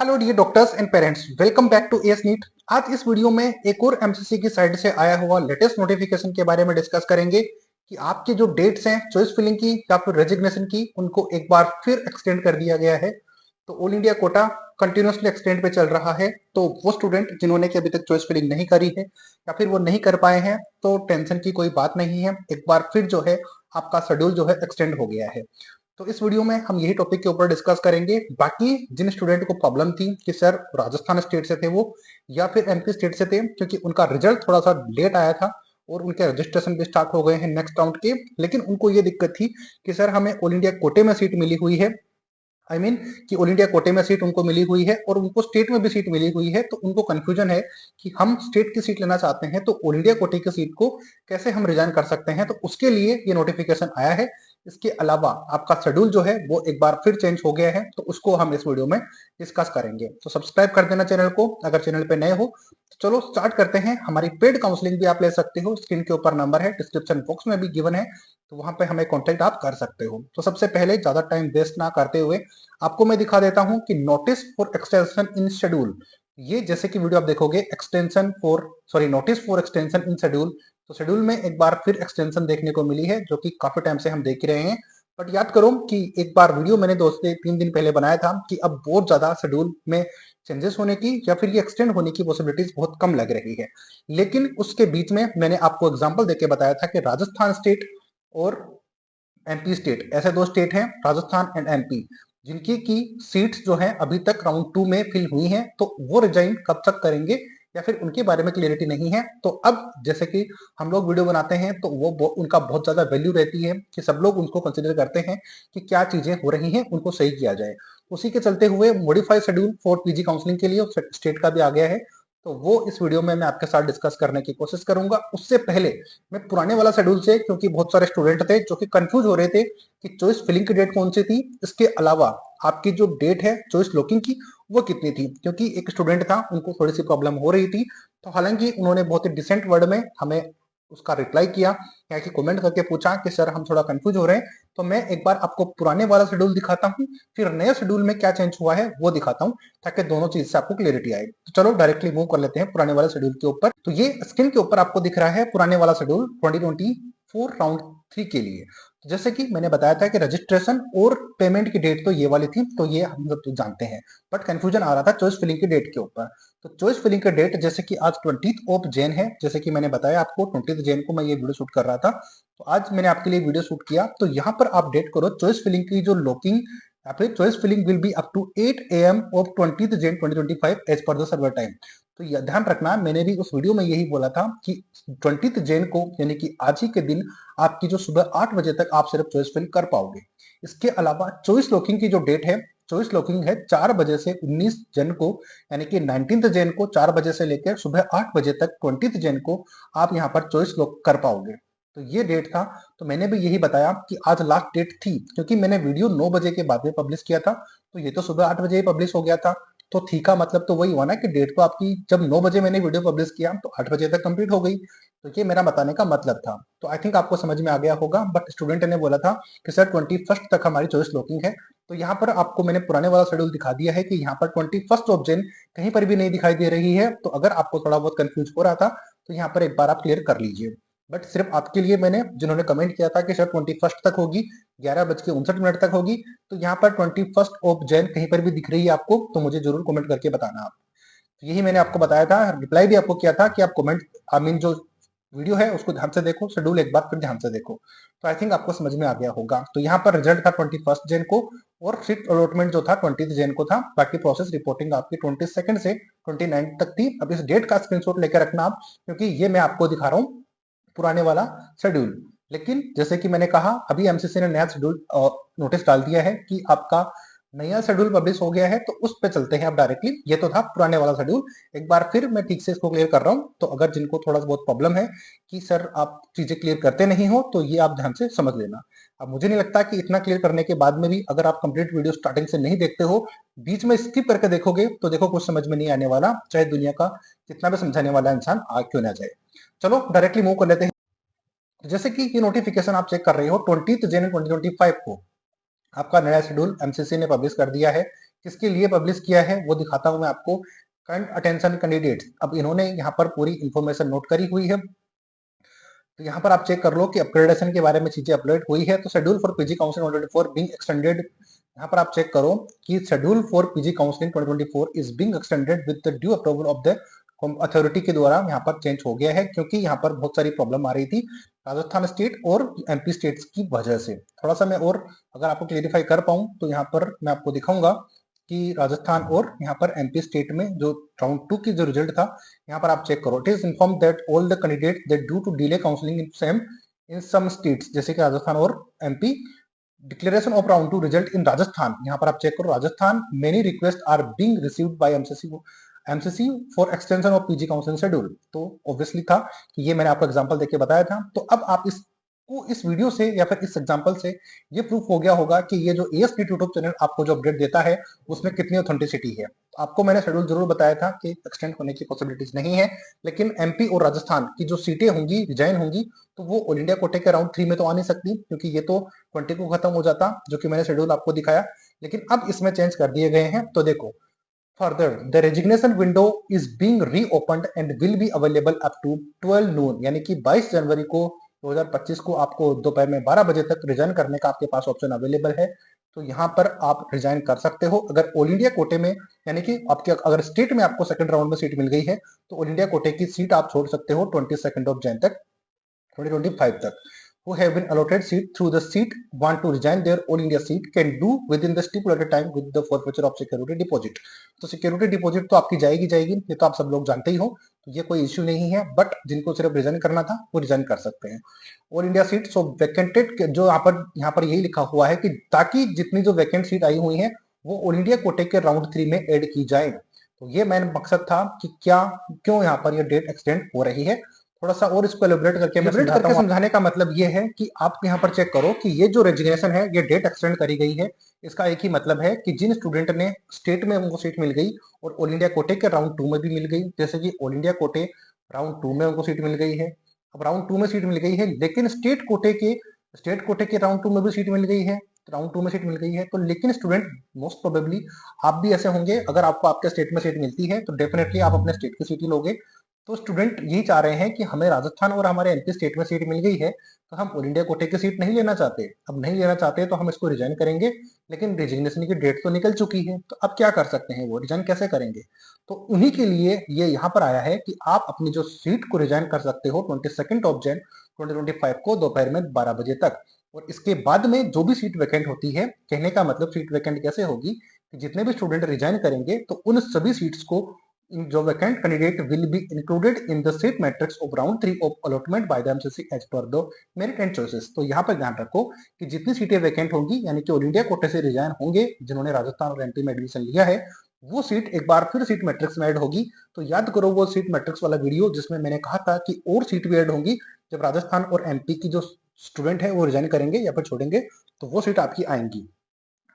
Hello dear doctors and parents, welcome back to S NEET. आज इस video में एक और एमसीसी की साइड से आया हुआ लेटेस्ट नोटिफिकेशन के बारे में डिस्कस करेंगे कि आपके जो डेट्स हैं चॉइस फिलिंग की या फिर रेजिग्नेशन की, उनको एक बार फिर एक्सटेंड कर दिया गया है। तो all India quota continuously extend पे चल रहा है। तो वो स्टूडेंट जिन्होंने कि अभी तक चॉइस फिलिंग नहीं करी है या फिर वो नहीं कर पाए हैं, तो टेंशन की कोई बात नहीं है। एक बार फिर जो है आपका शेड्यूल जो है एक्सटेंड हो गया है। तो इस वीडियो में हम यही टॉपिक के ऊपर डिस्कस करेंगे। बाकी जिन स्टूडेंट को प्रॉब्लम थी कि सर राजस्थान स्टेट से थे वो या फिर एमपी स्टेट से थे, क्योंकि उनका रिजल्ट थोड़ा सा लेट आया था और उनके रजिस्ट्रेशन भी स्टार्ट हो गए हैं नेक्स्ट राउंड के, लेकिन उनको ये दिक्कत थी कि सर हमें ऑल इंडिया कोटे में सीट मिली हुई है। कि ऑल इंडिया कोटे में सीट उनको मिली हुई है और उनको स्टेट में भी सीट मिली हुई है। तो उनको कंफ्यूजन है कि हम स्टेट की सीट लेना चाहते हैं, तो ऑल इंडिया कोटे की सीट को कैसे हम रिजाइन कर सकते हैं। तो उसके लिए ये नोटिफिकेशन आया है। इसके अलावा आपका शेड्यूल जो है वो एक बार फिर चेंज हो गया है, तो उसको हम इस वीडियो में डिस्कस करेंगे। तो सब्सक्राइब कर देना चैनल को अगर चैनल पे नए हो। तो चलो स्टार्ट करते हैं। हमारी पेड काउंसलिंग भी आप ले सकते हो, स्क्रीन के ऊपर नंबर है, डिस्क्रिप्शन बॉक्स में भी गिवन है, तो वहां पे हमें कॉन्टेक्ट आप कर सकते हो। तो सबसे पहले ज्यादा टाइम वेस्ट ना करते हुए आपको मैं दिखा देता हूं कि notice for extension in schedule, ये जैसे कि वीडियो आप देखोगे extension for notice for extension in schedule. तो शेड्यूल में एक बार फिर एक्सटेंशन देखने को मिली है, जो कि काफी टाइम से हम देख रहे हैं। बट याद करो कि एक बार वीडियो मैंने 2 से 3 दिन पहले बनाया था कि अब बहुत ज्यादा शेड्यूल में चेंजेस होने की या फिर ये एक्सटेंड होने की पॉसिबिलिटीज बहुत कम लग रही है। लेकिन उसके बीच में मैंने आपको एग्जांपल देके बताया था कि राजस्थान स्टेट और एमपी स्टेट, ऐसे दो स्टेट हैं राजस्थान एंड एमपी, जिनकी की सीट्स जो है अभी तक राउंड 2 में फिल हुई हैं। तो वो रिजाइन कब तक करेंगे या फिर उनके बारे में क्लियरिटी नहीं है। तो अब जैसे कि हम लोग वीडियो बनाते हैं तो उनका बहुत ज्यादा वैल्यू रहती है कि सब लोग उनको कंसिडर करते हैं कि क्या चीजें हो रही हैं उनको सही किया जाए। उसी के चलते हुए modified schedule for PG counselling के लिए स्टेट का भी आ गया है। तो वो इस वीडियो में मैं आपके साथ डिस्कस करने की कोशिश करूंगा। उससे पहले मैं पुराने वाला शेड्यूल से, क्योंकि बहुत सारे स्टूडेंट थे जो कि कंफ्यूज हो रहे थे कि चॉइस फिलिंग की डेट कौन सी थी, इसके अलावा आपकी जो डेट है चॉइस लॉकिंग की वो कितनी थी, क्योंकि एक स्टूडेंट था उनको थोड़ी सी प्रॉब्लम हो रही थी। तो हालांकि उन्होंने बहुत ही डिसेंट वर्ड में हमें उसका रिप्लाई किया, या कि कमेंट करके पूछा कि सर हम थोड़ा कंफ्यूज हो रहे हैं। तो मैं एक बार आपको पुराने वाला शेड्यूल दिखाता हूँ, फिर नए शेड्यूल में क्या चेंज हुआ है वो दिखाता हूँ, ताकि दोनों चीज से आपको क्लियरिटी आए। तो चलो डायरेक्टली मूव कर लेते हैं पुराने वाले शेड्यूल के ऊपर। तो ये स्क्रीन के ऊपर आपको दिख रहा है पुराने वाला शेड्यूल 2024 राउंड 3 के लिए। जैसे कि मैंने बताया था कि रजिस्ट्रेशन और पेमेंट की डेट तो ये वाली थी, तो ये हम सब तो जानते हैं। बट कंफ्यूजन आ रहा था चॉइस फिलिंग की डेट के ऊपर। तो चॉइस फिलिंग का डेट जैसे कि आज 20 जैन है, जैसे कि मैंने बताया आपको 20 जैन को मैं ये वीडियो शूट कर रहा था। तो आज मैंने आपके लिए वीडियो शूट किया। तो यहाँ पर आप डेट करो चॉइस फिलिंग की जो लॉकिंग, या फिर choice filling will be up to 8 AM of 20 Jan 2025 as per the server time. तो यह ध्यान रखना, मैंने भी उस वीडियो में यही बोला था कि 20 जैन को यानी कि आज ही के दिन आपकी जो सुबह 8 बजे तक आप सिर्फ चॉइस फिल कर पाओगे। इसके अलावा चॉइस लॉकिंग की जो डेट है, चॉइस लॉकिंग है 4 बजे से 19 जन को, यानी कि 19 जैन को 4 बजे से लेकर सुबह 8 बजे तक 20 जैन को आप यहाँ पर चॉइस लॉक कर पाओगे। तो ये डेट था। तो मैंने भी यही बताया कि आज लास्ट डेट थी, क्योंकि मैंने वीडियो 9 बजे के बाद में पब्लिश किया था, तो ये तो सुबह 8 बजे ही पब्लिश हो गया था। तो थी का मतलब तो वही हुआ ना कि डेट तो आपकी, जब 9 बजे मैंने वीडियो पब्लिश किया तो 8 बजे तक कंप्लीट हो गई। तो ये मेरा बताने का मतलब था। तो आई थिंक आपको समझ में आ गया होगा। बट स्टूडेंट ने बोला था कि सर 21 तक हमारी चॉइस लॉकिंग है। तो यहाँ पर आपको मैंने पुराने वाला शेड्यूल दिखा दिया है कि यहाँ पर 21 कहीं पर भी नहीं दिखाई दे रही है। तो अगर आपको थोड़ा बहुत कंफ्यूज हो रहा था तो यहाँ पर एक बार आप क्लियर कर लीजिए। बट सिर्फ आपके लिए मैंने, जिन्होंने कमेंट किया था कि सर 21 तक होगी, 11:59 तक होगी, तो यहाँ पर 21 कहीं पर भी दिख रही है आपको तो मुझे जरूर कमेंट करके बताना आप। तो यही मैंने आपको बताया था, रिप्लाई भी आपको किया था कि आप कमेंट, आई मीन जो वीडियो है उसको ध्यान से देखो, शेड्यूल एक बार फिर ध्यान से देखो। तो आई थिंक आपको समझ में आ गया होगा। तो यहाँ पर रिजल्ट था 21 जैन को और सीट अलॉटमेंट जो था 20 जैन को था। बाकी प्रोसेस रिपोर्टिंग आपकी 22 से 29 तक थी। अब इस डेट का स्क्रीनशॉट लेकर रखना आप, क्योंकि ये मैं आपको दिखा रहा हूँ पुराने वाला शेड्यूल। लेकिन जैसे कि मैंने कहा अभी एमसीसी ने नया शेड्यूल नोटिस डाल दिया है कि आपका नया शेड्यूल पब्लिश हो गया है। तो उस पे चलते हैं अब डायरेक्टली। ये तो था पुराने वाला शेड्यूल। एक बार फिर मैं ठीक से इसको क्लियर कर रहा हूँ। तो अगर जिनको थोड़ा बहुत प्रॉब्लम है कि सर आप चीजें क्लियर करते नहीं हो, तो ये आप ध्यान से समझ लेना। अब मुझे नहीं लगता कि इतना क्लियर करने के बाद में भी अगर आप कंप्लीट वीडियो स्टार्टिंग से नहीं देखते हो, बीच में स्किप करके देखोगे, तो देखो कुछ समझ में नहीं आने वाला, चाहे दुनिया का कितना भी समझाने वाला इंसान आ क्यों ना जाए। चलो डायरेक्टली मूव कर लेते हैं। तो जैसे कि ये नोटिफिकेशन आप चेक कर रहे हो 20 जनवरी 2025 को आपका नया शेड्यूल एमसीसी ने पब्लिश कर दिया है किसके लिए पब्लिश किया है वो दिखाता हूं मैं आपको। करंट अटेंशन कैंडिडेट्स, अब इन्होंने यहाँ पर पूरी इंफॉर्मेशन नोट करी हुई है। तो यहाँ पर आप चेक कर लो कि अपग्रेडेशन के बारे में चीजें अपलोड हुई है। तो schedule for PG counselling 2024 being extended, यहाँ पर आप चेक करो कि schedule for PG counselling 2024 is being extended with the due approval of the authority के द्वारा यहाँ पर चेंज हो गया है, क्योंकि यहाँ पर बहुत सारी प्रॉब्लम आ रही थी राजस्थान स्टेट और एमपी स्टेट्स की वजह से। थोड़ा सा मैं और अगर आपको क्लियरिफाई कर पाऊं तो यहाँ पर मैं आपको दिखाऊंगा कि राजस्थान और यहाँ पर एमपी स्टेट में जो राउंड 2 की जो रिजल्ट था, यहाँ पर आप चेक करो। It is inform that all the candidate that due to delay counselling in some states, जैसे कि राजस्थान और MP, declaration of round 2 result in Rajasthan, यहाँ पर आप चेक करो Rajasthan, many request are being received by MCC for extension of PG counselling schedule. तो obviously था कि ये मैंने आपको एग्जांपल देके बताया था। तो अब आप इस वीडियो से या फिर इस एग्जांपल से ये प्रूफ हो गया होगा कि ये जो एएसनीट यूट्यूब चैनल आपको जो अपडेट देता है उसमें कितनी ऑथेंटिसिटी है। आपको मैंने शेड्यूल जरूर बताया था कि एक्सटेंड होने की पॉसिबिलिटीज नहीं है, लेकिन एमपी और राजस्थान की जो सीटें होंगी रिजाइन होंगी तो वो ऑल इंडिया कोटे के राउंड 3 में तो आ नहीं सकती, क्योंकि ये तो 20 को खत्म हो जाता, जो कि मैंने शेड्यूल आपको दिखाया। लेकिन अब इसमें चेंज कर दिए गए हैं। तो देखो, further the resignation window is being reopened and will be available up to 12 noon, यानी कि 22 जनवरी को 2025 को आपको दोपहर में 12 बजे तक रिजाइन करने का आपके पास ऑप्शन अवेलेबल है। तो यहाँ पर आप रिजाइन कर सकते हो अगर ऑल इंडिया कोटे में, यानी कि आपके अगर स्टेट में आपको सेकंड राउंड में सीट मिल गई है तो ऑल इंडिया कोटे की सीट आप छोड़ सकते हो 22 ऑफ जैन तक 2025 तक। who have been allotted seat through the seat want to resign their all India seat can do within the stipulated time with the forfeiture of security deposit। तो security deposit तो आपकी जाएगी जाएगी, ये तो आप सब लोग जानते ही हो, तो ये कोई इश्यू नहीं है। बट जिनको सिर्फ रिजाइन करना था वो रिजाइन कर सकते हैं। ऑल इंडिया सीट सो वैकेंटेड, जो यहाँ पर यही लिखा हुआ है कि ताकि जितनी जो वैकेंट सीट आई हुई है वो ऑल इंडिया कोटे के राउंड 3 में ऐड की जाए। तो ये मेन मकसद था कि क्यों यहाँ पर ये डेट एक्सटेंड हो रही है। थोड़ा सा और इसको एलिब्रेट करके मैं समझाने का मतलब ये है कि आप यहाँ पर चेक करो कि ये जो रेजिग्नेशन है ये डेट एक्सटेंड करी गई है। इसका एक ही मतलब है कि जिन स्टूडेंट ने स्टेट में उनको सीट मिल गई और ऑल इंडिया कोटे के राउंड 2 में भी मिल गई, जैसे कि ऑल इंडिया कोटे राउंड 2 में उनको सीट मिल गई है, अब राउंड 2 में सीट मिल गई है, लेकिन स्टेट कोटे के राउंड 2 में भी सीट मिल गई है, राउंड 2 में सीट मिल गई है, तो लेकिन स्टूडेंट मोस्ट प्रोबेबली आप भी ऐसे होंगे, अगर आपको आपके स्टेट में सीट मिलती है तो डेफिनेटली आप अपने स्टेट की सीट ही लोगे। तो स्टूडेंट यही चाह रहे हैं कि हमें राजस्थान और हमारे एमपी स्टेट में सीट मिल गई है तो हम ऑल इंडिया कोटे की सीट नहीं लेना चाहते। अब नहीं लेना चाहते तो हम इसको रिजाइन करेंगे, लेकिन रिजिग्नेशन की डेट तो निकल चुकी है, तो अब क्या कर सकते हैं, वो रिजाइन कैसे करेंगे। तो उन्हीं के लिए ये यहाँ पर आया है कि आप अपनी जो सीट को रिजाइन कर सकते हो 22 ऑफ जैन 2025 को दोपहर में 12 बजे तक। और इसके बाद में जो भी सीट वैकेंट होती है, कहने का मतलब सीट वैकेंट कैसे होगी कि जितने भी स्टूडेंट रिजाइन करेंगे तो उन सभी सीट्स को जो vacant candidate will be included in the seat matrix of round 3 of allotment by the MCC as per the merit and choices। तो यहाँ पर ध्यान रखो कि जितनी सीटें वैकेंट होंगी, यानी कि ऑल इंडिया कोटे से रिजाइन होंगे जिन्होंने राजस्थान और एमपी में एडमिशन लिया है, वो सीट एक बार फिर सीट मैट्रिक्स में ऐड होगी। तो याद करो वो सीट मैट्रिक्स वाला वीडियो जिसमें मैंने कहा था कि और सीट भी ऐड होंगी जब राजस्थान और एमपी की जो स्टूडेंट है वो रिजाइन करेंगे या फिर छोड़ेंगे, तो वो सीट आपकी आएंगी।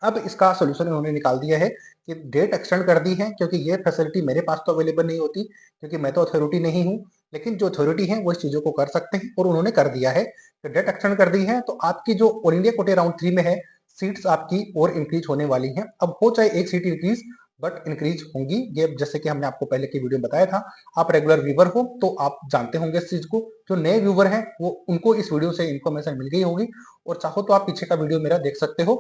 अब इसका सोल्यूशन इन्होंने निकाल दिया है कि डेट एक्सटेंड कर दी है, क्योंकि ये फैसिलिटी मेरे पास तो अवेलेबल नहीं होती, क्योंकि मैं तो अथॉरिटी नहीं हूँ, लेकिन जो अथॉरिटी है वो इस चीजों को कर सकते हैं और उन्होंने कर दिया है। तो डेट एक्सटेंड कर दी है तो आपकी जो ऑल इंडिया कोटे राउंड 3 में है सीट्स आपकी और इंक्रीज होने वाली हैं। अब हो चाहे एक सीट इंक्रीज, बट इंक्रीज होंगी। ये जैसे कि हमने आपको पहले की वीडियो में बताया था, आप रेगुलर व्यूवर हो तो आप जानते होंगे इस चीज को। जो नए व्यूवर हैं वो उनको इस वीडियो से इन्फॉर्मेशन मिल गई होगी, और चाहो तो आप पीछे का वीडियो मेरा देख सकते हो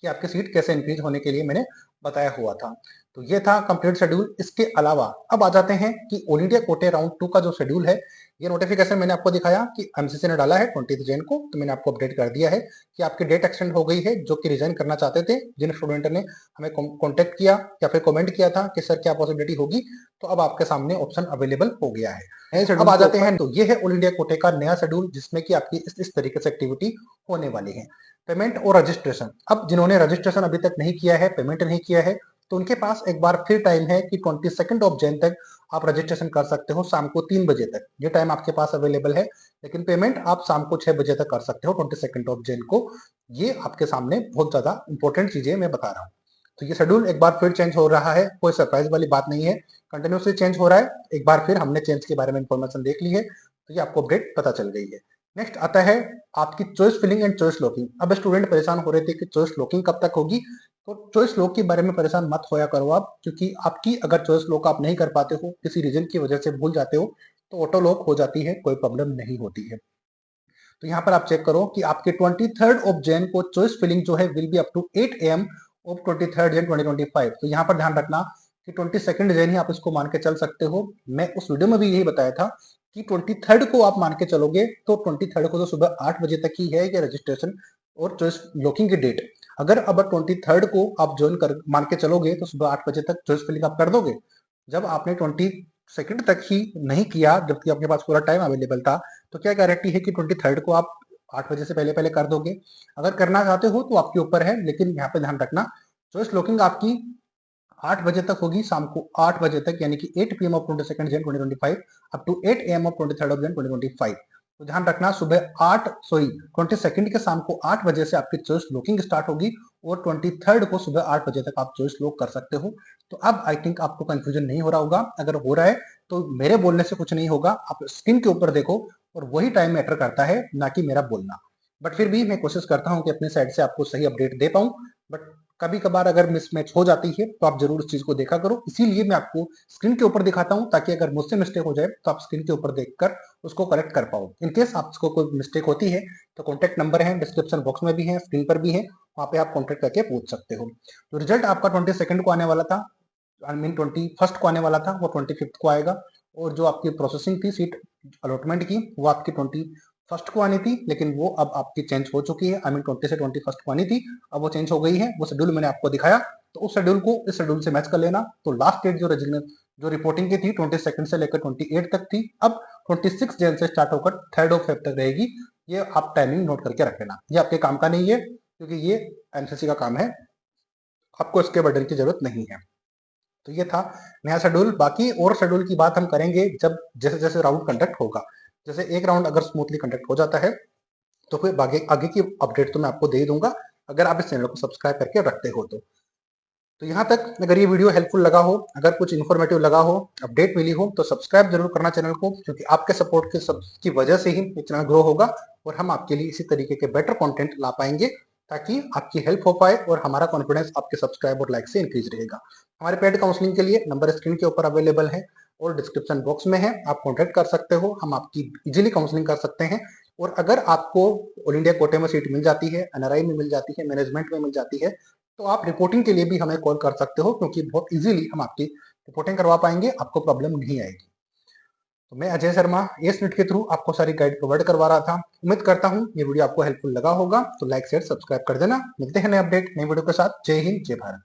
कि आपकी सीट कैसे इंक्रीज होने के लिए मैंने बताया हुआ था। तो ये था कंप्लीट शेड्यूल। इसके अलावा अब आ जाते हैं कि ऑल इंडिया कोटे राउंड 2 का जो शेड्यूल है, ये नोटिफिकेशन मैंने आपको दिखाया कि एमसीसी ने डाला है 20 जैन को, तो मैंने आपको अपडेट कर दिया है कि आपकी डेट एक्सटेंड हो गई है। जो कि रिजाइन करना चाहते थे, जिन स्टूडेंट ने हमें कॉन्टेक्ट किया या फिर कमेंट किया था कि सर क्या पॉसिबिलिटी होगी, तो अब आपके सामने ऑप्शन अवेलेबल हो गया है। अब आ जाते हैं, तो ये है ऑल इंडिया कोटे का नया शेड्यूल जिसमें कि आपकी इस तरीके से एक्टिविटी होने वाली है। पेमेंट और रजिस्ट्रेशन, अब जिन्होंने रजिस्ट्रेशन अभी तक नहीं किया है, पेमेंट नहीं किया है, तो उनके पास एक बार फिर टाइम है कि 22 ऑफ जैन तक आप रजिस्ट्रेशन कर सकते हो, शाम को 3 बजे तक ये टाइम आपके पास अवेलेबल है। लेकिन पेमेंट आप शाम को 6 बजे तक कर सकते हो 22 ऑफ जैन को। ये आपके सामने बहुत ज्यादा इंपॉर्टेंट चीजें मैं बता रहा हूँ। तो ये शेड्यूल एक बार फिर चेंज हो रहा है, कोई सरप्राइज वाली बात नहीं है, कंटिन्यूसली चेंज हो रहा है। एक बार फिर हमने चेंज के बारे में इंफॉर्मेशन देख ली है, तो ये आपको अपडेट पता चल गई है। नेक्स्ट आता है आपकी choice filling and choice locking. अब स्टूडेंट परेशान हो रहे थे कि चॉइस लॉकिंग कब तक होगी, तो चॉइस लॉक के बारे में परेशान मत होया करो आप, क्योंकि आपकी अगर चॉइस लॉक आप नहीं कर पाते हो, किसी रीजन की वजह से भूल जाते हो, तो ऑटो लॉक हो जाती है, कोई प्रॉब्लम नहीं होती है। तो यहाँ पर आप चेक करो कि आपके 23rd ऑफ जैन को चॉइस फिलिंग जो है will be up to 8 AM of 23rd Jan 2025। तो यहाँ पर ध्यान रखना कि 22nd जैन ही आप इसको मान के चल सकते हो। मैं उस वीडियो में भी यही बताया था कि 23rd को आप मान के चलोगे तो 23rd को तो सुबह 8 बजे तक ही है ये रजिस्ट्रेशन और चॉइस लॉकिंग की डेट। अगर अब 23rd को आप ज्वाइन कर मान के चलोगे तो सुबह 8 बजे तक चॉइस फिलिंग आप कर दोगे। जब आपने 22nd तक ही नहीं किया, जबकि आपके पास पूरा टाइम अवेलेबल था, तो क्या गारंटी है कि 23rd को आप 8 बजे से पहले पहले कर दोगे। अगर करना चाहते हो तो आपके ऊपर है, लेकिन यहाँ पे ध्यान रखना चॉइस लॉकिंग आपकी 8 बजे तक होगी, शाम को 8 बजे तक, यानी कि 8 PM of 22nd Jan 2025 up to 8 AM of 23rd of Jan 2025। तो ध्यान रखना सुबह 22nd के शाम को 8 बजे से आपकी चॉइस लॉकिंग स्टार्ट होगी और 23rd को सुबह 8 बजे तक आप चॉइस लॉक कर सकते हो। तो अब आई थिंक आपको कंफ्यूजन नहीं हो रहा होगा। अगर हो रहा है तो मेरे बोलने से कुछ नहीं होगा, आप स्क्रीन के ऊपर देखो और वही टाइम मैटर करता है, ना कि मेरा बोलना। बट फिर भी मैं कोशिश करता हूँ कि अपने साइड से आपको सही अपडेट दे पाऊँ। बट कभी कभार अगर मिसमैच हो जाती है तो आप जरूर इस चीज को देखा करो, इसीलिए मैं आपको स्क्रीन के ऊपर दिखाता हूँ, ताकि अगर मुझसे मिस्टेक हो जाए तो आप स्क्रीन के ऊपर देखकर उसको करेक्ट कर पाओ। इनकेस आपको कोई मिस्टेक होती है तो कॉन्टेक्ट नंबर है डिस्क्रिप्शन बॉक्स में भी है, स्क्रीन पर भी है, वहां पे आप कॉन्टेक्ट करके पूछ सकते हो। तो रिजल्ट आपका 22nd को आने वाला था, आई मीन 21st को आने वाला था, वो 25th को आएगा। और जो आपकी प्रोसेसिंग थी सीट अलॉटमेंट की, वो आपकी 21st को आनी थी, लेकिन वो अब आपकी चेंज हो चुकी है। आई मीन 20 से 21st को आनी थी, अब वो चेंज हो गई है। वो शेड्यूल मैंने आपको दिखाया, तो उस शेड्यूल को इस शेड्यूल से मैच कर लेना। तो लास्ट डेट जो रिपोर्टिंग की थी 22nd से लेकर 28 तक थी, अब 26 जैन से स्टार्ट होकर 3rd ऑफ फेब तक रहेगी। ये आप टाइमिंग नोट करके रख लेना, ये आपके काम का नहीं है, क्योंकि ये एमसीसी का काम है, आपको इसके बर्डन की जरूरत नहीं है। तो ये था नया शेड्यूल। बाकी और शेड्यूल की बात हम करेंगे जब जैसे जैसे राउंड कंडक्ट होगा। जैसे एक राउंड अगर स्मूथली कंडक्ट हो जाता है तो फिर आगे आगे की अपडेट तो मैं आपको दे ही दूंगा, अगर आप इस चैनल को सब्सक्राइब करके रखते हो तो यहाँ तक अगर ये वीडियो हेल्पफुल लगा हो, अगर कुछ इन्फॉर्मेटिव लगा हो, अपडेट मिली हो, तो सब्सक्राइब जरूर करना चैनल को, क्योंकि आपके सपोर्ट की वजह से ही ये चैनल ग्रो होगा और हम आपके लिए इसी तरीके के बेटर कंटेंट ला पाएंगे, ताकि आपकी हेल्प हो पाए और हमारा कॉन्फिडेंस आपके सब्सक्राइब और लाइक से इंक्रीज रहेगा। हमारे पेड काउंसलिंग के लिए नंबर स्क्रीन के ऊपर अवेलेबल है और डिस्क्रिप्शन बॉक्स में है, आप कॉन्टेक्ट कर सकते हो, हम आपकी इजीली काउंसलिंग कर सकते हैं। और अगर आपको ऑल इंडिया कोटे में सीट मिल जाती है, एनआरआई में मिल जाती है, मैनेजमेंट में मिल जाती है, तो आप रिपोर्टिंग के लिए भी हमें कॉल कर सकते हो, क्योंकि बहुत इजीली हम आपकी रिपोर्टिंग करवा पाएंगे, आपको प्रॉब्लम नहीं आएगी। तो मैं अजय शर्मा एस नीट के थ्रू आपको सारी गाइड प्रोवाइड करवा रहा था। उम्मीद करता हूँ ये वीडियो आपको हेल्पफुल लगा होगा, तो लाइक शेयर सब्सक्राइब कर देना। मिलते हैं नए अपडेट नई वीडियो के साथ। जय हिंद, जय भारत।